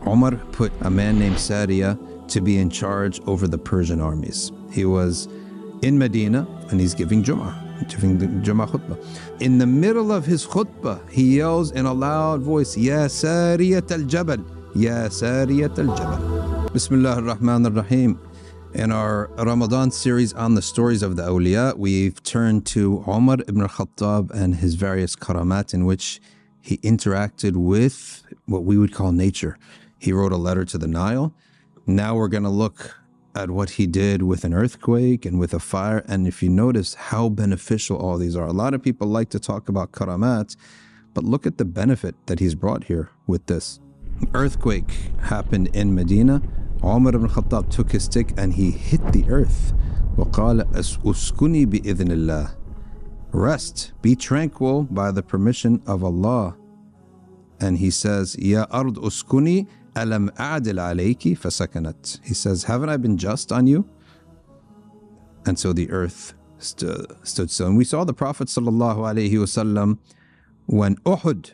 Omar put a man named Sariya to be in charge over the Persian armies. He was in Medina and he's giving giving the Jama'ah khutbah. In the middle of his khutbah, he yells in a loud voice, Ya Sariyat al-Jabal, Ya Sariyat al-Jabal. Bismillah ar-Rahman ar-Rahim. In our Ramadan series on the stories of the awliya, we've turned to Omar ibn Khattab and his various karamat in which he interacted with what we would call nature. He wrote a letter to the Nile. Now we're going to look at what he did with an earthquake and with a fire. And if you notice how beneficial all these are. A lot of people like to talk about karamat, but look at the benefit that he's brought here with this. Earthquake happened in Medina. Umar ibn Khattab took his stick and he hit the earth. وَقَالَ أُسْكُنِي بِإِذْنِ اللَّهِ. Rest, be tranquil by the permission of Allah. And he says, Ya ard uskuni alam a'dil alayki fasakanat. He says, haven't I been just on you? And so the earth stood still. And we saw the Prophet ﷺ, when Uhud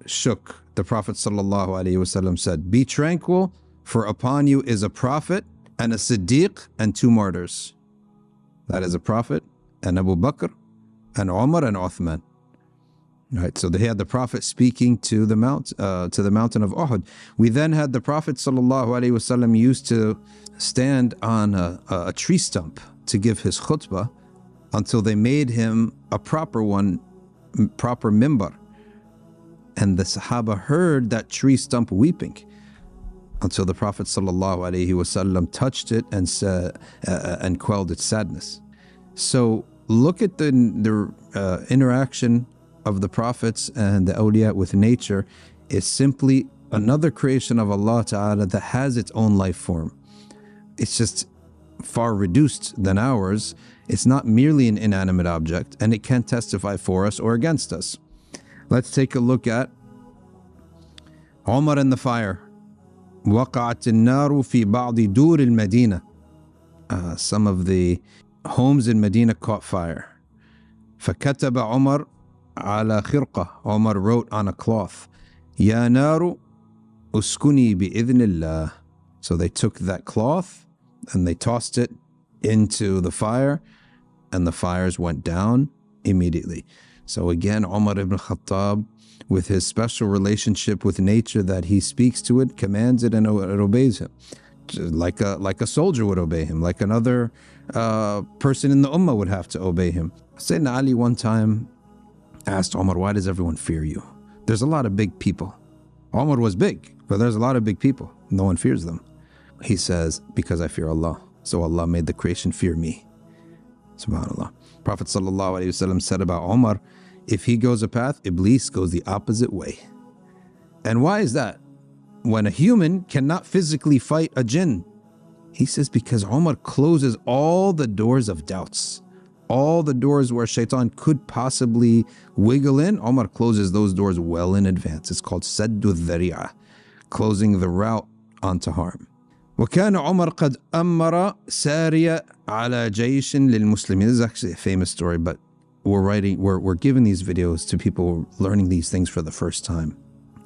shook, the Prophet ﷺ said, be tranquil, for upon you is a prophet and a Siddiq and two martyrs. That is a prophet and Abu Bakr and Omar and Uthman. Right, so they had the Prophet speaking to the mountain of Uhud. We then had the Prophet ﷺ used to stand on a tree stump to give his khutbah until they made him a proper mimbar. And the Sahaba heard that tree stump weeping until the Prophet ﷺ touched it and said, and quelled its sadness. So look at the interaction of the prophets and the awliya with nature is simply another creation of Allah Ta'ala that has its own life form. It's just far reduced than ours. It's not merely an inanimate object, and it can testify for us or against us. Let's take a look at Omar and the fire. وقعت النار في بعض دور المدينة. Some of the homes in Medina caught fire. فكتب عمر على خرقة. Omar wrote on a cloth, يا نار اسكني بإذن الله. So they took that cloth and they tossed it into the fire, and the fires went down immediately. So again, Omar ibn Khattab, with his special relationship with nature, that he speaks to it, commands it, and it obeys him. Like a soldier would obey him, like another person in the Ummah would have to obey him. Sayyidina Ali one time asked Omar, why does everyone fear you? There's a lot of big people. Omar was big, but there's a lot of big people. No one fears them. He says, because I fear Allah. So Allah made the creation fear me. SubhanAllah. Prophet ﷺ said about Omar, if he goes a path, Iblis goes the opposite way. And why is that? When a human cannot physically fight a jinn, he says because Omar closes all the doors of doubts. All the doors where shaitan could possibly wiggle in, Omar closes those doors well in advance. It's called Saddu Dhari'ah, closing the route onto harm. وكان عمر قد أمر سارية على جيش للمسلمين. This is actually a famous story, but we're giving these videos to people learning these things for the first time.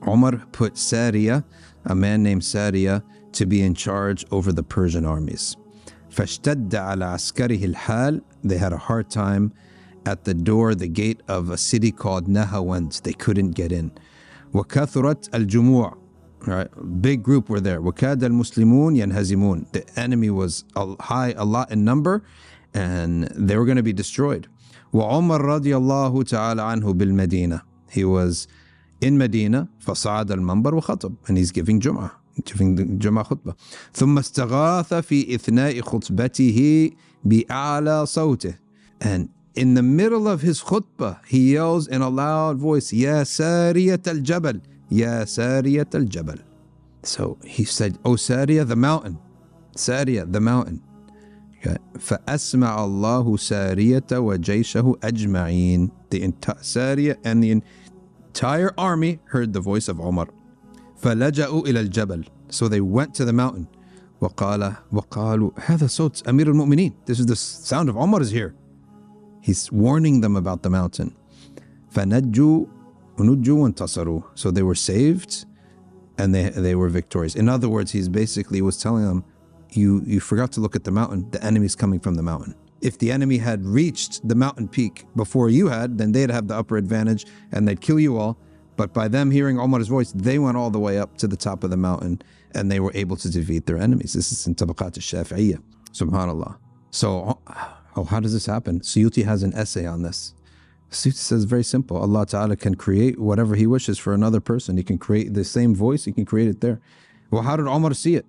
Omar put Sariya, a man named Sariya, to be in charge over the Persian armies. فاشتد على عسكره الحال. They had a hard time at the door, the gate of a city called Nahawand. They couldn't get in. وكثرت الجموع. Right, big group were there. وكاد المسلمون ينهزمون. The enemy was a lot in number, and they were going to be destroyed. وعمر رضي الله تعالى عنه بالمدينة. He was in Medina. فصعد المنبر وخطب, and he's giving the Jama'ah khutbah. ثم استغاث في إثناء خطبته بأعلى صوته. And in the middle of his khutbah, he yells in a loud voice, يا سارية الجبل, يا سارية الجبل. So he said, O Sariya, the mountain. Sariya, the mountain. Okay. فأسمع الله سارية وجيشه أجمعين. The Sariya and the entire army heard the voice of Omar. فلجأوا إلى الجبل. So they went to the mountain. وقالوا هذا صوت أمير المؤمنين. This is the sound of Omar is here. He's warning them about the mountain. فنجوا وانتصروا. So they were saved and they were victorious. In other words, he's basically was telling them, you forgot to look at the mountain. The enemy's coming from the mountain. If the enemy had reached the mountain peak before you had, then they'd have the upper advantage and they'd kill you all. But by them hearing Omar's voice, they went all the way up to the top of the mountain and they were able to defeat their enemies. This is in Tabaqat al-Shafi'iyya. Subhanallah. So, how does this happen? Suyuti has an essay on this. Suyuti says very simple. Allah Ta'ala can create whatever He wishes for another person. He can create the same voice, He can create it there. Well, how did Omar see it?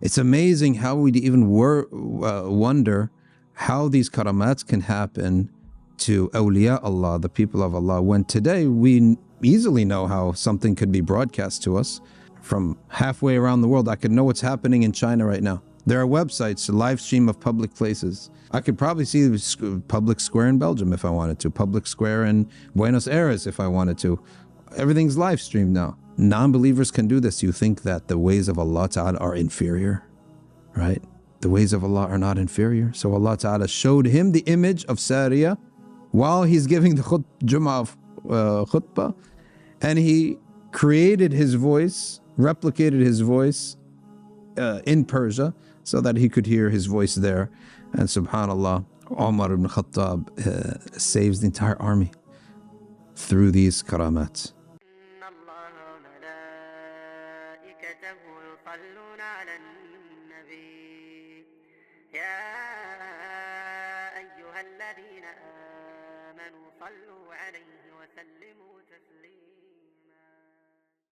It's amazing how we even wonder how these karamats can happen to awliya Allah, the people of Allah, when today we easily know how something could be broadcast to us from halfway around the world. I could know what's happening in China right now. There are websites, a live stream of public places. I could probably see public square in Belgium if I wanted to, public square in Buenos Aires if I wanted to. Everything's live streamed now. Non-believers can do this. You think that the ways of Allah Ta'ala are inferior, right? The ways of Allah are not inferior. So Allah Ta'ala showed him the image of Sariya while he's giving the Jama'ah khutbah, and he created his voice, replicated his voice in Persia so that he could hear his voice there. And subhanallah, Omar ibn Khattab saves the entire army through these karamats. الذين آمنوا صلوا عليه وسلموا تسليما